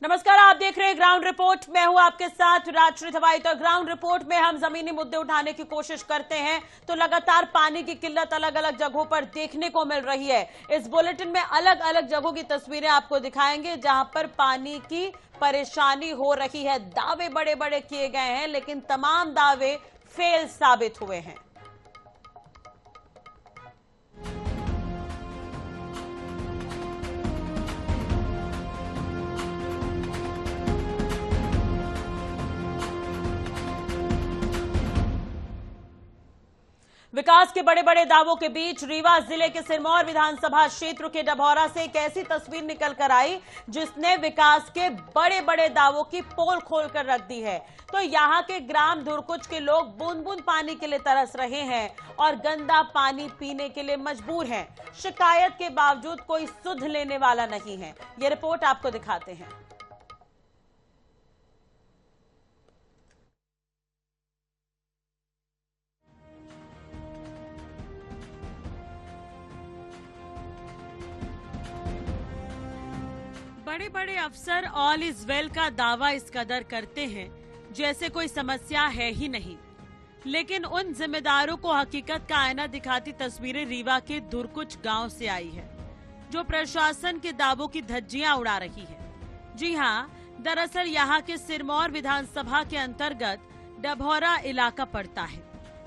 नमस्कार, आप देख रहे हैं ग्राउंड रिपोर्ट। मैं हूं आपके साथ राजश्री थवाई। तो ग्राउंड रिपोर्ट में हम जमीनी मुद्दे उठाने की कोशिश करते हैं तो लगातार पानी की किल्लत अलग अलग जगहों पर देखने को मिल रही है। इस बुलेटिन में अलग अलग जगहों की तस्वीरें आपको दिखाएंगे जहां पर पानी की परेशानी हो रही है। दावे बड़े बड़े किए गए हैं लेकिन तमाम दावे फेल साबित हुए हैं। विकास के बड़े बड़े दावों के बीच रीवा जिले के सिरमौर विधानसभा क्षेत्र के डभौरा से एक ऐसी तस्वीर निकल कर आई जिसने विकास के बड़े बड़े दावों की पोल खोल कर रख दी है। तो यहां के ग्राम धुरकुच के लोग बूंद बूंद पानी के लिए तरस रहे हैं और गंदा पानी पीने के लिए मजबूर हैं। शिकायत के बावजूद कोई सुध लेने वाला नहीं है। ये रिपोर्ट आपको दिखाते हैं। बड़े बड़े अफसर ऑल इज वेल का दावा इस कदर करते हैं जैसे कोई समस्या है ही नहीं, लेकिन उन जिम्मेदारों को हकीकत का आईना दिखाती तस्वीरें रीवा के धुरकुच गांव से आई है जो प्रशासन के दावों की धज्जियां उड़ा रही है। जी हां, दरअसल यहां के सिरमौर विधानसभा के अंतर्गत डभौरा इलाका पड़ता है।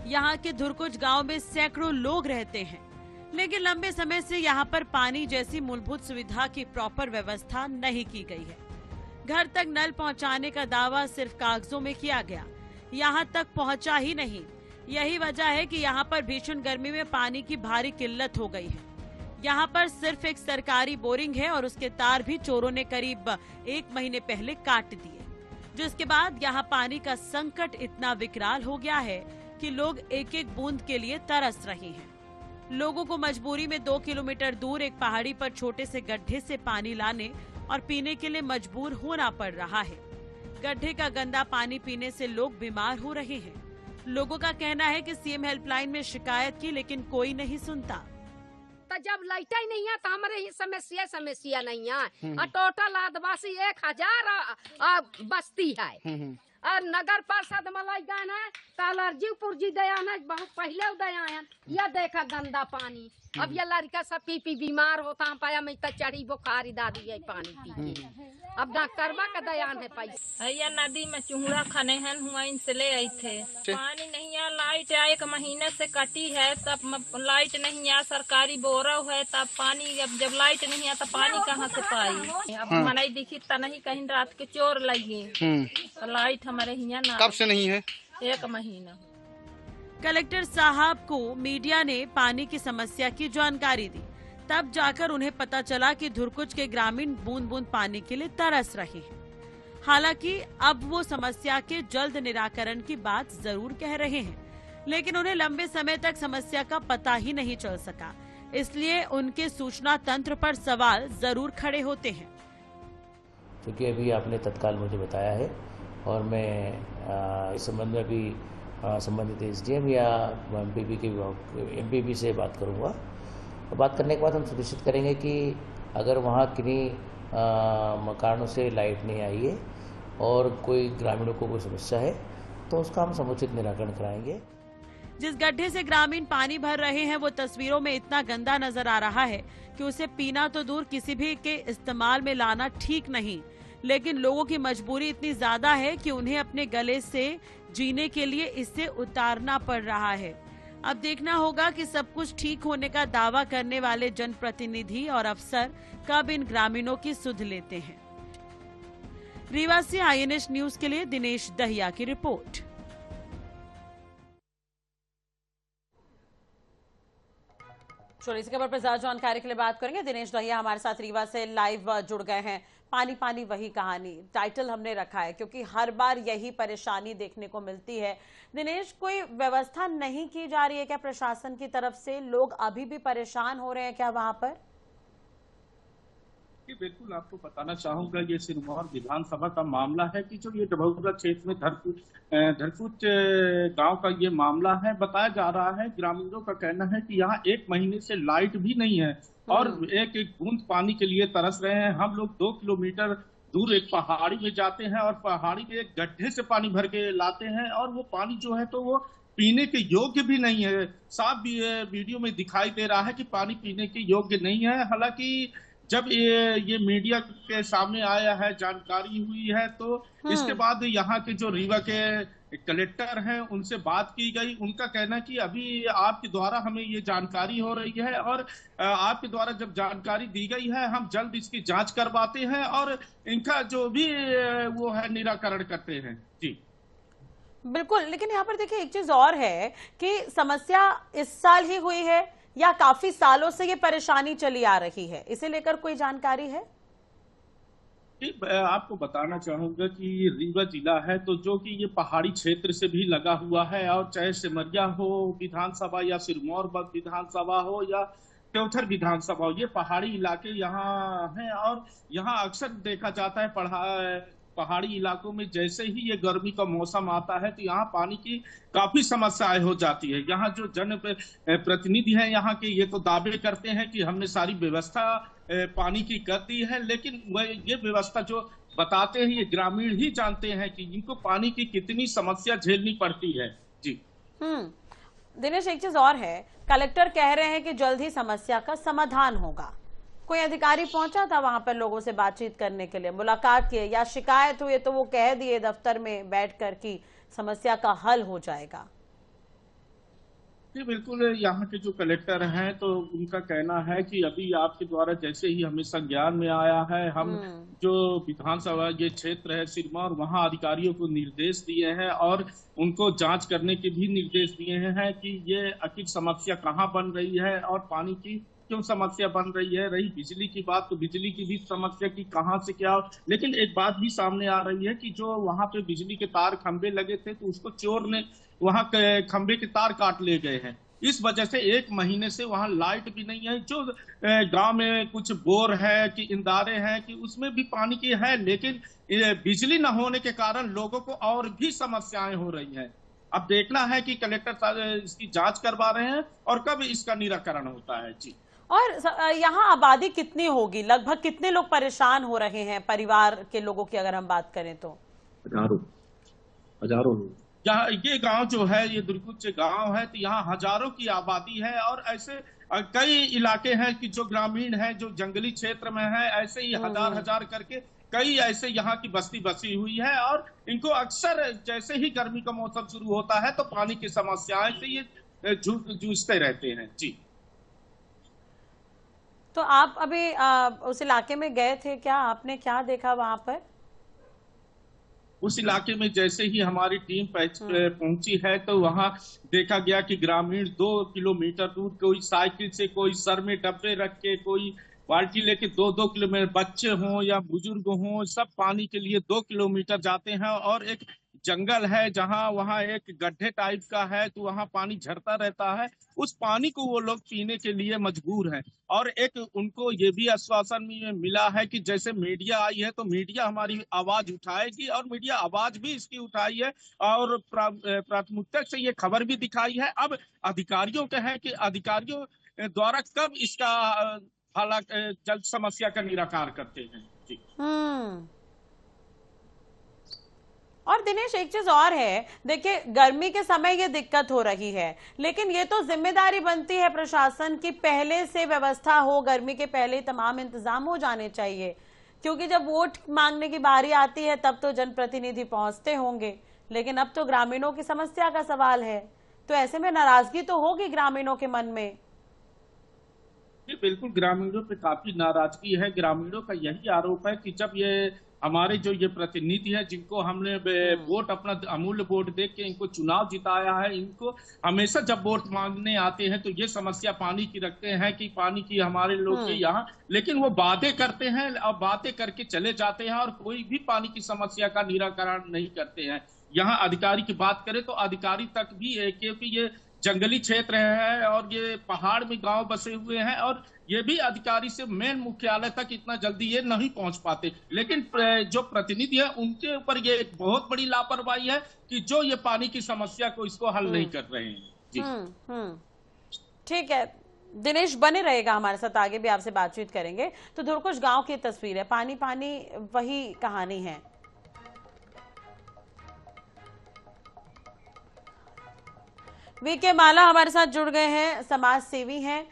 यहां के धुरकुच गांव में सैकड़ों लोग रहते हैं, लेकिन लंबे समय से यहाँ पर पानी जैसी मूलभूत सुविधा की प्रॉपर व्यवस्था नहीं की गई है। घर तक नल पहुँचाने का दावा सिर्फ कागजों में किया गया, यहाँ तक पहुँचा ही नहीं। यही वजह है कि यहाँ पर भीषण गर्मी में पानी की भारी किल्लत हो गई है। यहाँ पर सिर्फ एक सरकारी बोरिंग है और उसके तार भी चोरों ने करीब 1 महीने पहले काट दिए, जिसके बाद यहाँ पानी का संकट इतना विकराल हो गया है कि लोग एक एक बूंद के लिए तरस रहे हैं। लोगों को मजबूरी में 2 किलोमीटर दूर एक पहाड़ी पर छोटे से गड्ढे से पानी लाने और पीने के लिए मजबूर होना पड़ रहा है। गड्ढे का गंदा पानी पीने से लोग बीमार हो रहे हैं। लोगों का कहना है कि सीएम हेल्पलाइन में शिकायत की लेकिन कोई नहीं सुनता। तो जब लाइट ही नहीं है तो हमारे ही समस्या नहीं है। टोटल आदिवासी 1000 बस्ती है और नगर परिषद मलाई गए है तालर्जी पुर्जी दया है, बहुत पहले दया है। यह देखा गंदा पानी, अब ये लड़का सब पी बीमार होता है। पाया में चढ़ी बुखारी दादी है पानी पी के। अब डॉक्टरबा का दयान है पैसा। यह नदी में चूड़ा खने हैं हुआ इनसे ले आई थे। पानी नहीं है, लाइट 1 महीने से कटी है, तब लाइट नहीं है, सरकारी बोरव है, तब पानी अब जब लाइट नहीं है तब पानी कहाँ से पाई। अब मनाई दिखी त नहीं कहीं रात के चोर लगी तो लाइट हमारे यहाँ ना। कब से नहीं है? 1 महीना। कलेक्टर साहब को मीडिया ने पानी की समस्या की जानकारी दी, तब जाकर उन्हें पता चला कि धुरकुच के ग्रामीण बूंद बूंद पानी के लिए तरस रहे हैं। हालांकि अब वो समस्या के जल्द निराकरण की बात जरूर कह रहे हैं, लेकिन उन्हें लंबे समय तक समस्या का पता ही नहीं चल सका। इसलिए उनके सूचना तंत्र पर सवाल जरूर खड़े होते हैं। क्योंकि अभी आपने तत्काल मुझे बताया है और मैं इस संबंध में अभी संबंधित एसडीएम या एमपीबी से बात करूंगा। और बात करने के बाद हम सुनिश्चित करेंगे कि अगर वहाँ किन्हीं कारणों से लाइट नहीं आई है और कोई ग्रामीणों को कोई समस्या है तो उसका हम समुचित निराकरण कराएंगे। जिस गड्ढे से ग्रामीण पानी भर रहे हैं वो तस्वीरों में इतना गंदा नजर आ रहा है कि उसे पीना तो दूर किसी भी के इस्तेमाल में लाना ठीक नहीं, लेकिन लोगों की मजबूरी इतनी ज्यादा है कि उन्हें अपने गले से जीने के लिए इसे उतारना पड़ रहा है। अब देखना होगा कि सब कुछ ठीक होने का दावा करने वाले जनप्रतिनिधि और अफसर कब इन ग्रामीणों की सुध लेते हैं। रीवा से आईएनएच न्यूज के लिए दिनेश दहिया की रिपोर्ट। चलिए इस खबर पर ज्यादा जानकारी के लिए बात करेंगे। दिनेश दहिया हमारे साथ रीवा से लाइव जुड़ गए हैं। पानी पानी वही कहानी टाइटल हमने रखा है क्योंकि हर बार यही परेशानी देखने को मिलती है। दिनेश, कोई व्यवस्था नहीं की जा रही है क्या प्रशासन की तरफ से? लोग अभी भी परेशान हो रहे हैं क्या वहां पर? बिल्कुल, आपको बताना चाहूंगा ये सिरमौर विधानसभा का मामला है कि जो ये डभौरा क्षेत्र में धरकुच गांव का ये मामला है। बताया जा रहा है, ग्रामीणों का कहना है कि यहाँ 1 महीने से लाइट भी नहीं है और एक एक बूंद पानी के लिए तरस रहे हैं। हम लोग 2 किलोमीटर दूर एक पहाड़ी में जाते हैं और पहाड़ी के एक गड्ढे से पानी भर के लाते हैं, और वो पानी जो है तो वो पीने के योग्य भी नहीं है। साफ भी वीडियो में दिखाई दे रहा है कि पानी पीने के योग्य नहीं है। हालांकि जब ये मीडिया के सामने आया है, जानकारी हुई है, तो इसके बाद यहाँ के जो रीवा के कलेक्टर हैं उनसे बात की गई। उनका कहना कि अभी आपके द्वारा हमें ये जानकारी हो रही है और आपके द्वारा जब जानकारी दी गई है हम जल्द इसकी जांच करवाते हैं और इनका जो भी वो है निराकरण करते हैं। जी बिल्कुल, लेकिन यहाँ पर देखिए एक चीज और है कि समस्या इस साल ही हुई है या काफी सालों से ये परेशानी चली आ रही है, इसे लेकर कोई जानकारी है? आपको बताना चाहूंगा कि रीवा जिला है तो जो कि ये पहाड़ी क्षेत्र से भी लगा हुआ है, और चाहे सिमरिया हो विधानसभा या सिरमौर विधानसभा हो या त्योथर विधानसभा हो, ये पहाड़ी इलाके यहाँ हैं। और यहाँ अक्सर देखा जाता है पहाड़ी इलाकों में जैसे ही ये गर्मी का मौसम आता है तो यहाँ पानी की काफी समस्याएं हो जाती है। यहाँ जो जन प्रतिनिधि हैं यहाँ के, ये तो दावे करते हैं कि हमने सारी व्यवस्था पानी की कर दी है, लेकिन ये व्यवस्था जो बताते हैं ये ग्रामीण ही जानते हैं कि इनको पानी की कितनी समस्या झेलनी पड़ती है। जी दिनेश, एक चीज और है, कलेक्टर कह रहे हैं कि जल्द ही समस्या का समाधान होगा। कोई अधिकारी पहुंचा था वहां पर लोगों से बातचीत करने के लिए, मुलाकात की या शिकायत हुई तो वो कह दिए दफ्तर में बैठकर कि समस्या का हल हो जाएगा? जी बिल्कुल, यहाँ के जो कलेक्टर हैं तो उनका कहना है कि अभी आपके द्वारा जैसे ही हमें संज्ञान में आया है, हम जो विधानसभा ये क्षेत्र है सिरमौर, वहाँ अधिकारियों को निर्देश दिए हैं और उनको जांच करने के भी निर्देश दिए हैं कि ये आखिर समस्या कहाँ बन रही है और पानी की क्यों समस्या बन रही है। रही बिजली की बात तो बिजली की भी समस्या की कहाँ से क्या, लेकिन एक बात भी सामने आ रही है कि जो वहां पे बिजली के तार खंबे लगे थे तो उसको चोर ने वहां खंबे के तार काट ले गए हैं। इस वजह से 1 महीने से वहां लाइट भी नहीं है। जो गांव में कुछ बोर है कि इंदारे हैं कि उसमें भी पानी की है, लेकिन बिजली न होने के कारण लोगों को और भी समस्याएं हो रही हैं। अब देखना है कि कलेक्टर इसकी जांच करवा रहे हैं और कब इसका निराकरण होता है। जी, और यहाँ आबादी कितनी होगी, लगभग कितने लोग परेशान हो रहे हैं परिवार के लोगों की अगर हम बात करें तो? हजारों लोग। यहाँ ये गांव जो है ये दुर्गुच्च गांव है तो यहाँ हजारों की आबादी है, और ऐसे कई इलाके हैं कि जो ग्रामीण है, जो जंगली क्षेत्र में है, ऐसे ही हजार करके कई ऐसे यहाँ की बस्ती बसी हुई है। और इनको अक्सर जैसे ही गर्मी का मौसम शुरू होता है तो पानी की समस्याएं से ये जूझते रहते हैं। जी, तो आप अभी उस इलाके में गए थे क्या? आपने क्या देखा वहां पर? उस इलाके में जैसे ही हमारी टीम पहुंची है तो वहां देखा गया कि ग्रामीण 2 किलोमीटर दूर कोई साइकिल से, कोई सर में डब्बे रख के, कोई बाल्टी लेके 2-2 किलोमीटर, बच्चे हों या बुजुर्ग हों, सब पानी के लिए 2 किलोमीटर जाते हैं। और एक जंगल है जहां वहां एक गड्ढे टाइप का है तो वहां पानी झरता रहता है, उस पानी को वो लोग पीने के लिए मजबूर हैं। और एक उनको ये भी आश्वासन मिला है कि जैसे मीडिया आई है तो मीडिया हमारी आवाज उठाएगी, और मीडिया आवाज भी इसकी उठाई है और प्राथमिकता से ये खबर भी दिखाई है। अब अधिकारियों का है कि अधिकारियों द्वारा कब इसका जल्द समस्या का निराकरण करते हैं। जी, और दिनेश एक चीज और है, देखिए गर्मी के समय ये दिक्कत हो रही है, लेकिन ये तो जिम्मेदारी बनती है प्रशासन की पहले से व्यवस्था हो, गर्मी के पहले तमाम इंतजाम हो जाने चाहिए, क्योंकि जब वोट मांगने की बारी आती है तब तो जनप्रतिनिधि पहुंचते होंगे, लेकिन अब तो ग्रामीणों की समस्या का सवाल है, तो ऐसे में नाराजगी तो होगी ग्रामीणों के मन में। बिल्कुल, ग्रामीणों पे काफी नाराजगी है। ग्रामीणों का यही आरोप है कि जब ये हमारे जो ये प्रतिनिधि है जिनको हमने वोट अपना अमूल्य वोट दे के इनको चुनाव जिताया है, इनको हमेशा जब वोट मांगने आते हैं तो ये समस्या पानी की रखते हैं कि पानी की हमारे लोग के यहाँ, लेकिन वो वादे करते हैं और बातें करके चले जाते हैं और कोई भी पानी की समस्या का निराकरण नहीं करते हैं। यहाँ अधिकारी की बात करें तो अधिकारी तक भी है, क्योंकि ये जंगली क्षेत्र है और ये पहाड़ में गांव बसे हुए हैं, और ये भी अधिकारी से मेन मुख्यालय तक इतना जल्दी ये नहीं पहुंच पाते। लेकिन जो प्रतिनिधि है उनके ऊपर ये एक बहुत बड़ी लापरवाही है कि जो ये पानी की समस्या को इसको हल नहीं कर रहे हैं। जी, ठीक है दिनेश बने रहेगा हमारे साथ, आगे भी आपसे बातचीत करेंगे। तो धुरकुश गांव की तस्वीर है, पानी पानी वही कहानी है। वीके माला हमारे साथ जुड़ गए हैं, समाज सेवी हैं।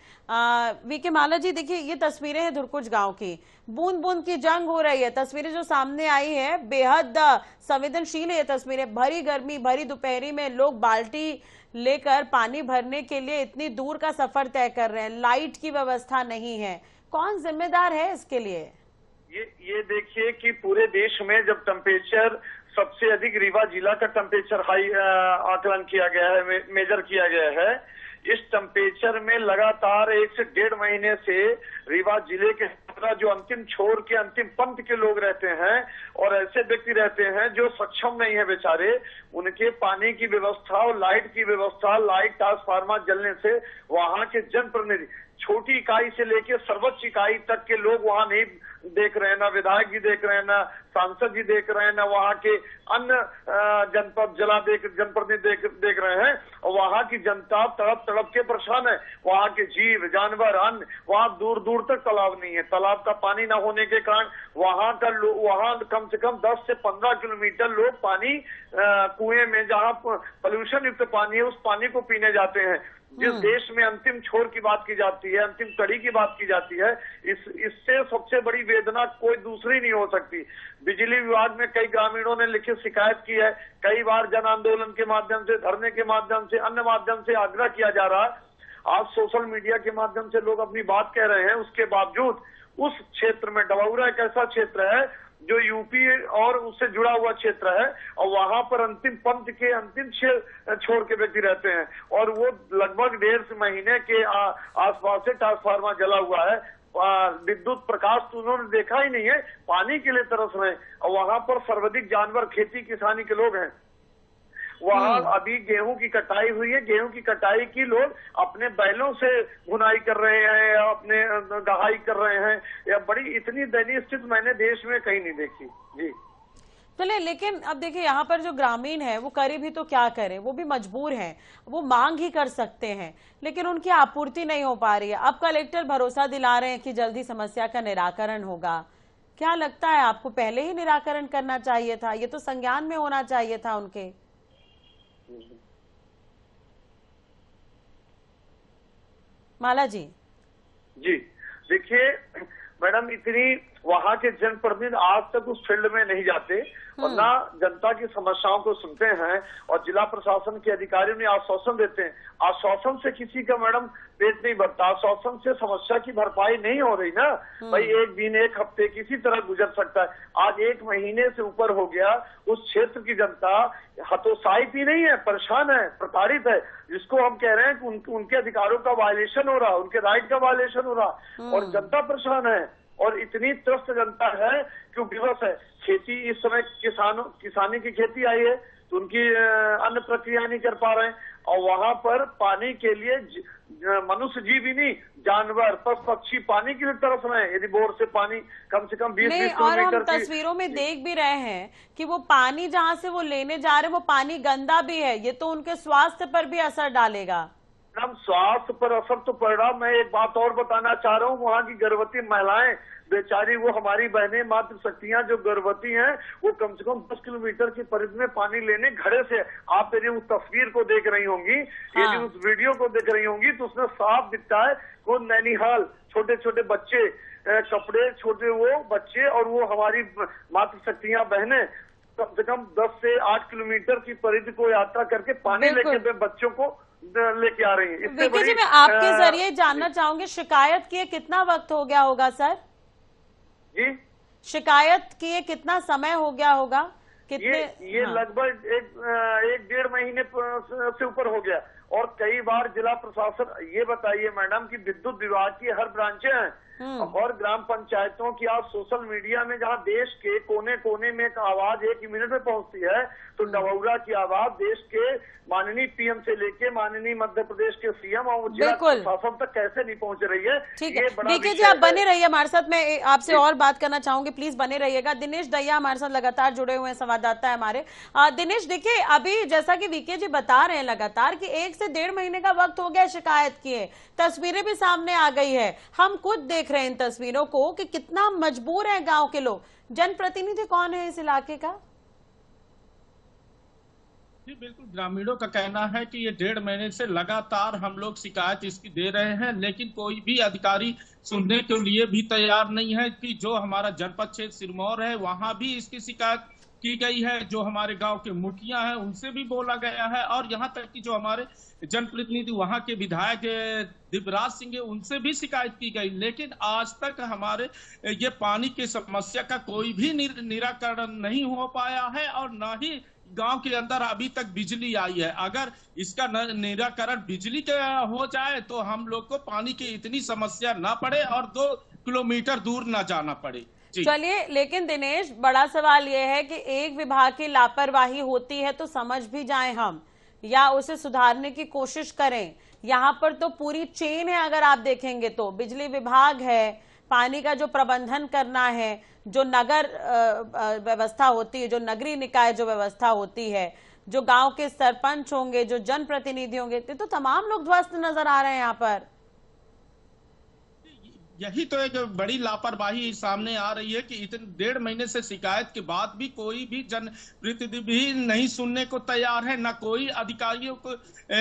वीके माला जी, देखिए ये तस्वीरें हैं धुरकुश गांव की, बूंद बूंद की जंग हो रही है। तस्वीरें जो सामने आई है बेहद संवेदनशील है ये तस्वीरें। भरी गर्मी, भरी दोपहरी में लोग बाल्टी लेकर पानी भरने के लिए इतनी दूर का सफर तय कर रहे हैं। लाइट की व्यवस्था नहीं है, कौन जिम्मेदार है इसके लिए? ये देखिए कि पूरे देश में जब टेम्परेचर सबसे अधिक रीवा जिला का टेम्परेचर हाई आकलन किया गया है, मेजर किया गया है। इस टेम्परेचर में लगातार 1 से 1.5 महीने से रीवा जिले के जो अंतिम छोर के अंतिम पंक्ति के लोग रहते हैं और ऐसे व्यक्ति रहते हैं जो सक्षम नहीं है बेचारे, उनके पानी की व्यवस्था और लाइट की व्यवस्था, लाइट ट्रांसफार्मर जलने से वहां के जनप्रतिनिधि छोटी इकाई से लेकर सर्वोच्च इकाई तक के लोग वहां नहीं देख रहे हैं, ना विधायक जी देख रहे हैं, ना सांसद जी देख रहे हैं, ना वहां के अन्य जनप्रतिनिधि देख रहे हैं। और वहां की जनता तड़प तड़प के परेशान है। वहां के जीव जानवर अन्य, वहां दूर दूर तक तालाब नहीं है। तालाब का पानी न होने के कारण वहां कम से कम 10 से 15 किलोमीटर लोग पानी कुएं में, जहां पोल्यूशन युक्त पानी है, उस पानी को पीने जाते हैं। जिस देश में अंतिम छोर की बात की जाती है, अंतिम कड़ी की बात की जाती है, इससे सबसे बड़ी वेदना कोई दूसरी नहीं हो सकती। बिजली विभाग में कई ग्रामीणों ने लिखित शिकायत की है, कई बार जन आंदोलन के माध्यम से, धरने के माध्यम से, अन्य माध्यम से आग्रह किया जा रहा है। आज सोशल मीडिया के माध्यम से लोग अपनी बात कह रहे हैं। उसके बावजूद उस क्षेत्र में, डबौरा एक ऐसा क्षेत्र है जो यूपी और उससे जुड़ा हुआ क्षेत्र है, और वहां पर अंतिम पंक्ति के अंतिम छोर के व्यक्ति रहते हैं, और वो लगभग 1.5 महीने के आसपास से ट्रांसफार्मर जला हुआ है। विद्युत प्रकाश तो उन्होंने देखा ही नहीं है, पानी के लिए तरस रहे हैं। और वहां पर सर्वाधिक जानवर, खेती किसानी के लोग हैं। वहां अभी गेहूं की कटाई हुई है, गेहूं की कटाई की लोग अपने बैलों से बुनाई कर रहे हैं, अपने गहाई कर रहे हैं। या बड़ी इतनी दयनीय स्थिति मैंने देश में कहीं नहीं देखी जी। चलिए, लेकिन अब देखिए यहाँ पर जो ग्रामीण है वो करे भी तो क्या करें, वो भी मजबूर हैं। वो मांग ही कर सकते हैं, लेकिन उनकी आपूर्ति नहीं हो पा रही है। अब कलेक्टर भरोसा दिला रहे हैं कि जल्दी समस्या का निराकरण होगा। क्या लगता है आपको, पहले ही निराकरण करना चाहिए था? ये तो संज्ञान में होना चाहिए था उनके। माला जी देखिए मैडम, इतनी वहां के जनप्रतिनिधि आज तक उस फील्ड में नहीं जाते और ना जनता की समस्याओं को सुनते हैं। और जिला प्रशासन के अधिकारियों ने आश्वासन देते हैं, आश्वासन से किसी का मैडम पेट नहीं भरता, आश्वासन से समस्या की भरपाई नहीं हो रही ना भाई। एक दिन, एक हफ्ते किसी तरह गुजर सकता है, आज 1 महीने से ऊपर हो गया। उस क्षेत्र की जनता हतोत्साहित ही नहीं है, परेशान है, प्रताड़ित है, जिसको हम कह रहे हैं कि उनके अधिकारों का वायलेशन हो रहा, उनके राइट का वायलेशन हो रहा, और जनता परेशान है। और इतनी त्रस्त जनता है कि विवश है। खेती इस समय किसानी की खेती आई है तो उनकी अन्य प्रक्रिया नहीं कर पा रहे हैं, और वहां पर पानी के लिए मनुष्य जीव ही नहीं, जानवर, पशु पक्षी पानी के लिए तरस रहे हैं। यदि बोर से पानी कम से कम 20 किलोमीटर, और हम तस्वीरों में देख भी रहे हैं कि वो पानी जहाँ से वो लेने जा रहे हैं वो पानी गंदा भी है। ये तो उनके स्वास्थ्य पर भी असर डालेगा। मैडम, स्वास्थ्य पर असर तो पड़ रहा। मैं एक बात और बताना चाह रहा हूँ, वहाँ की गर्भवती महिलाएं बेचारी, वो हमारी बहनें मातृशक्तियां जो गर्भवती हैं, वो कम से कम 10 किलोमीटर की परिधि में पानी लेने घड़े से, आप यदि उस तस्वीर को देख रही होंगी, यदि उस वीडियो को देख रही होंगी, तो उसमें साफ दिखता है वो नैनीहाल छोटे छोटे बच्चे, कपड़े छोटे वो बच्चे, और वो हमारी मातृशक्तियां बहनें कम से कम 10 से 8 किलोमीटर की परिधि को यात्रा करके पानी लेके बच्चों को लेके आ रही है। विकी जी, मैं आपके जरिए जानना चाहूंगी, शिकायत किए कितना वक्त हो गया होगा सर? जी, शिकायत किए कितना समय हो गया होगा? कितने? ये लगभग 1-1.5 महीने से ऊपर हो गया। और कई बार जिला प्रशासन, ये बताइए मैडम कि विद्युत विभाग की हर ब्रांचें हैं और ग्राम पंचायतों की आज सोशल मीडिया में, जहां देश के कोने कोने में एक आवाज 1 मिनट में पहुंचती है, तो डबौरा की आवाज देश के माननीय पीएम से लेके माननीय मध्य प्रदेश के सीएम और जिला प्रशासन तक कैसे नहीं पहुंच रही है। ठीक है, देखिए जी, आप बने रहिए हमारे साथ। मैं आपसे और बात करना चाहूंगी, प्लीज बने रहिएगा। दिनेश दहिया हमारे साथ लगातार जुड़े हुए हैं, संवाददाता संवाददाता है हमारे। दिनेश, देखिए अभी जैसा कि वीके जी बता रहे हैं लगातार कि 1 से 1.5 महीने का वक्त हो गया शिकायत किए, तस्वीरें भी सामने आ गई है, हम खुद देख रहे हैं इन तस्वीरों को कि कितना मजबूर है गांव के लोग। जनप्रतिनिधि कौन है इस इलाके का? जी बिल्कुल, ग्रामीणों का कहना है कि ये 1.5 महीने से लगातार हम लोग शिकायत इसकी दे रहे हैं, लेकिन कोई भी अधिकारी सुनने के लिए भी तैयार नहीं है। कि जो हमारा जनपद क्षेत्र सिरमौर है वहां भी इसकी शिकायत की गई है, जो हमारे गांव के मुखिया हैं उनसे भी बोला गया है, और यहां तक कि जो हमारे जनप्रतिनिधि वहां के विधायक दिव्यराज सिंह है उनसे भी शिकायत की गई, लेकिन आज तक हमारे ये पानी की समस्या का कोई भी निराकरण नहीं हो पाया है, और न ही गांव के अंदर अभी तक बिजली आई है। अगर इसका निराकरण बिजली का हो जाए तो हम लोग को पानी की इतनी समस्या ना पड़े और 2 किलोमीटर दूर ना जाना पड़े। चलिए, लेकिन दिनेश, बड़ा सवाल यह है कि एक विभाग की लापरवाही होती है तो समझ भी जाएं हम, या उसे सुधारने की कोशिश करें। यहाँ पर तो पूरी चेन है, अगर आप देखेंगे तो बिजली विभाग है, पानी का जो प्रबंधन करना है, जो नगर व्यवस्था होती है, जो नगरीय निकाय जो व्यवस्था होती है, जो गांव के सरपंच होंगे, जो जनप्रतिनिधि होंगे, तो तमाम लोग ध्वस्त नजर आ रहे हैं यहाँ पर। यही तो एक बड़ी लापरवाही सामने आ रही है कि इतने 1.5 महीने से शिकायत के बाद भी कोई भी जनप्रतिनिधि भी नहीं सुनने को तैयार है, न कोई अधिकारियों को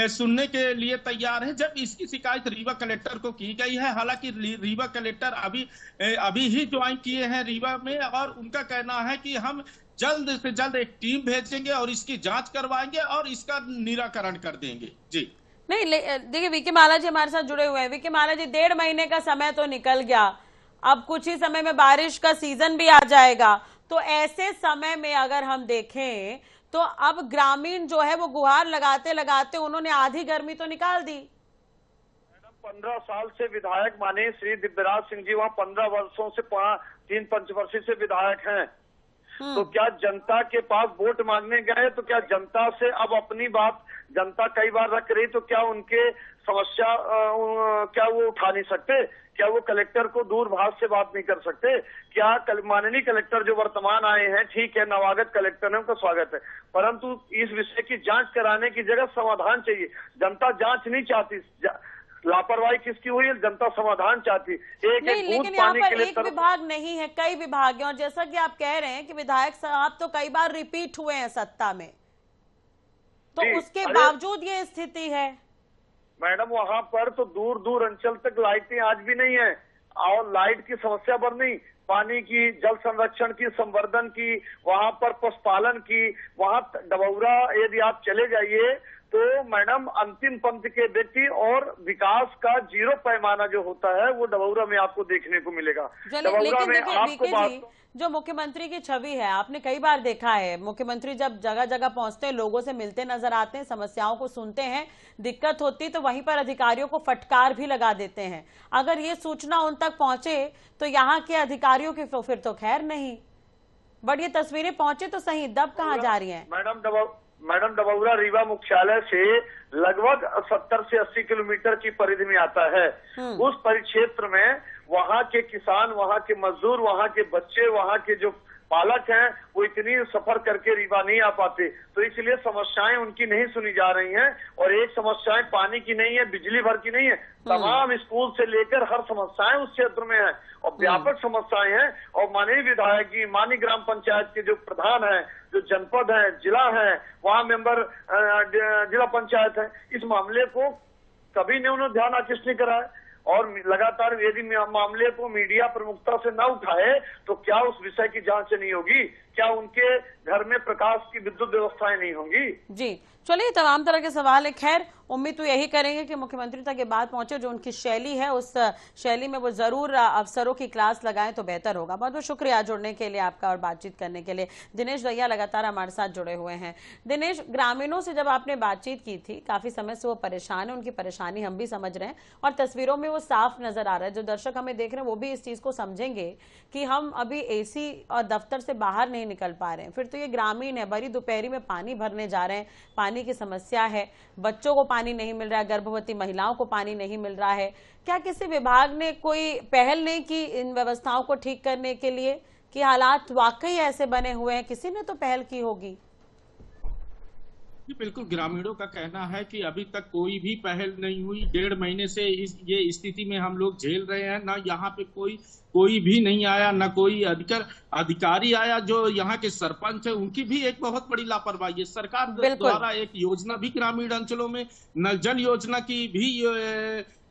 सुनने के लिए तैयार है। जब इसकी शिकायत रीवा कलेक्टर को की गई है, हालांकि रीवा कलेक्टर अभी ही ज्वाइन किए हैं रीवा में, और उनका कहना है कि हम जल्द से जल्द एक टीम भेजेंगे और इसकी जांच करवाएंगे और इसका निराकरण कर देंगे। जी नहीं, देखिए वीके माला जी हमारे साथ जुड़े हुए हैं। वीके माला जी, 1.5 महीने का समय तो निकल गया, अब कुछ ही समय में बारिश का सीजन भी आ जाएगा, तो ऐसे समय में अगर हम देखें तो अब ग्रामीण जो है वो गुहार लगाते लगाते उन्होंने आधी गर्मी तो निकाल दी। 15 साल से विधायक माने श्री दिव्यराज सिंह जी वहाँ 15 वर्षों से 3 पंचवर्षीय से विधायक हैं। तो क्या जनता के पास वोट मांगने गए तो क्या जनता से अब अपनी बात जनता कई बार रख रही, तो क्या उनके समस्या क्या वो उठा नहीं सकते? क्या वो कलेक्टर को दूरभाष से बात नहीं कर सकते? क्या माननीय कलेक्टर जो वर्तमान आए हैं, ठीक है, नवागत कलेक्टर है, उनका स्वागत है, परंतु इस विषय की जांच कराने की जगह समाधान चाहिए। जनता जांच नहीं चाहती, लापरवाही किसकी हुई है? जनता समाधान चाहती। लेकिन यहाँ पर एक विभाग नहीं है, कई विभाग हैं, और जैसा कि आप कह रहे हैं कि विधायक साहब तो कई बार रिपीट हुए हैं सत्ता में, तो उसके बावजूद ये स्थिति है। मैडम, वहाँ पर तो दूर दूर अंचल तक लाइटें आज भी नहीं है, और लाइट की समस्या पर नहीं, पानी की, जल संरक्षण की, संवर्धन की, वहाँ पर पशुपालन की, वहाँ डबौरा यदि आप चले जाइए तो मैडम अंतिम पंक्ति के व्यक्ति और विकास का 0 पैमाना जो होता है वो डबौरा में आपको देखने को मिलेगा। डबौरा में आपको जो मुख्यमंत्री की छवि है, आपने कई बार देखा है, मुख्यमंत्री जब जगह जगह पहुंचते हैं, लोगों से मिलते नजर आते हैं, समस्याओं को सुनते हैं, दिक्कत होती तो वहीं पर अधिकारियों को फटकार भी लगा देते हैं। अगर ये सूचना उन तक पहुंचे तो यहाँ के अधिकारियों की फिर तो खैर नहीं, बट ये तस्वीरें पहुंचे तो सही, दब कहाँ जा रही है? मैडम, डबौरा रीवा मुख्यालय से लगभग 70 से 80 किलोमीटर की परिधि में आता है। उस परिक्षेत्र में वहाँ के किसान, वहाँ के मजदूर, वहाँ के बच्चे, वहाँ के जो पालक हैं, वो इतनी सफर करके रीवा नहीं आ पाते, तो इसलिए समस्याएं उनकी नहीं सुनी जा रही हैं। और एक समस्याएं पानी की नहीं है, बिजली भर की नहीं है, तमाम स्कूल से लेकर हर समस्याएं उस क्षेत्र में है और व्यापक समस्याएं हैं। और माननीय विधायक जी, माननीय ग्राम पंचायत के जो प्रधान है, जो जनपद है, जिला है, वहाँ मेंबर जिला पंचायत है, इस मामले को कभी ने उन्होंने ध्यान आकृष्ट नहीं कराया। और लगातार यदि मामले को मीडिया प्रमुखता से न उठाए तो क्या उस विषय की जांच नहीं होगी? क्या उनके घर में प्रकाश की विद्युत व्यवस्थाएं नहीं होंगी? जी चलिए, तमाम तरह के सवाल है। खैर, उम्मीद तो यही करेंगे कि मुख्यमंत्री तक ये बात पहुंचे, जो उनकी शैली है उस शैली में वो जरूर अफसरों की क्लास लगाएं तो बेहतर होगा। बहुत बहुत शुक्रिया जुड़ने के लिए आपका और बातचीत करने के लिए। दिनेश दैया लगातार हमारे साथ जुड़े हुए हैं। दिनेश, ग्रामीणों से जब आपने बातचीत की थी, काफी समय से वो परेशान है, उनकी परेशानी हम भी समझ रहे हैं और तस्वीरों में वो साफ नजर आ रहा है। जो दर्शक हमें देख रहे हैं वो भी इस चीज को समझेंगे कि हम अभी AC और दफ्तर से बाहर नहीं निकल पा रहे हैं। फिर तो ये ग्रामीण है, बड़ी दोपहरी में पानी भरने जा रहे हैं, पानी की समस्या है, बच्चों को पानी नहीं मिल रहा है, गर्भवती महिलाओं को पानी नहीं मिल रहा है। क्या किसी विभाग ने कोई पहल नहीं की इन व्यवस्थाओं को ठीक करने के लिए? कि हालात वाकई ऐसे बने हुए हैं, किसी ने तो पहल की होगी। जी बिल्कुल, ग्रामीणों का कहना है कि अभी तक कोई भी पहल नहीं हुई। 1.5 महीने से ये स्थिति में हम लोग झेल रहे हैं। ना यहाँ पे कोई भी नहीं आया, ना कोई अधिकारी आया। जो यहाँ के सरपंच है उनकी भी एक बहुत बड़ी लापरवाही है। सरकार द्वारा एक योजना भी ग्रामीण अंचलों में नल जल योजना की भी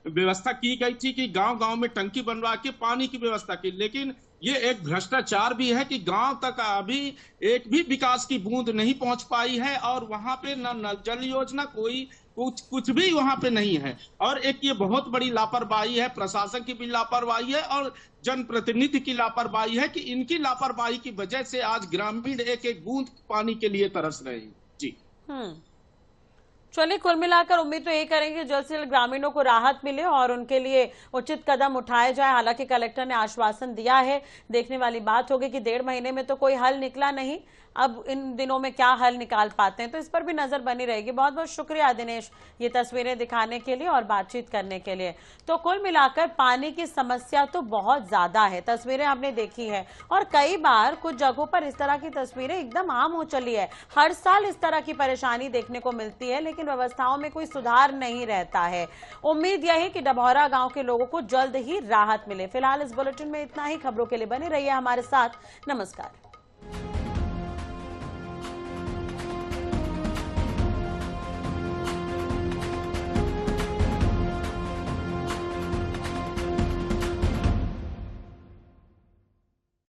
व्यवस्था की गई थी कि गांव-गांव में टंकी बनवा के पानी की व्यवस्था की, लेकिन ये एक भ्रष्टाचार भी है कि गांव तक अभी एक भी विकास की बूंद नहीं पहुंच पाई है और वहां पे न नल जल योजना कुछ भी वहां पे नहीं है। और एक ये बहुत बड़ी लापरवाही है, प्रशासन की भी लापरवाही है और जनप्रतिनिधि की लापरवाही है कि इनकी लापरवाही की वजह से आज ग्रामीण एक एक बूंद पानी के लिए तरस रहे हैं। जी चलिए, कुल मिलाकर उम्मीद तो यही करेंगे जल्द से जल्द ग्रामीणों को राहत मिले और उनके लिए उचित कदम उठाए जाए। हालांकि कलेक्टर ने आश्वासन दिया है। देखने वाली बात होगी कि 1.5 महीने में तो कोई हल निकला नहीं, अब इन दिनों में क्या हल निकाल पाते हैं, तो इस पर भी नजर बनी रहेगी। बहुत बहुत शुक्रिया दिनेश, ये तस्वीरें दिखाने के लिए और बातचीत करने के लिए। तो कुल मिलाकर पानी की समस्या तो बहुत ज्यादा है, तस्वीरें हमने देखी है और कई बार कुछ जगहों पर इस तरह की तस्वीरें एकदम आम हो चली है। हर साल इस तरह की परेशानी देखने को मिलती है, लेकिन व्यवस्थाओं में कोई सुधार नहीं रहता है। उम्मीद यह है कि डभौरा गांव के लोगों को जल्द ही राहत मिले। फिलहाल इस बुलेटिन में इतना ही। खबरों के लिए बने रहिए हमारे साथ। नमस्कार।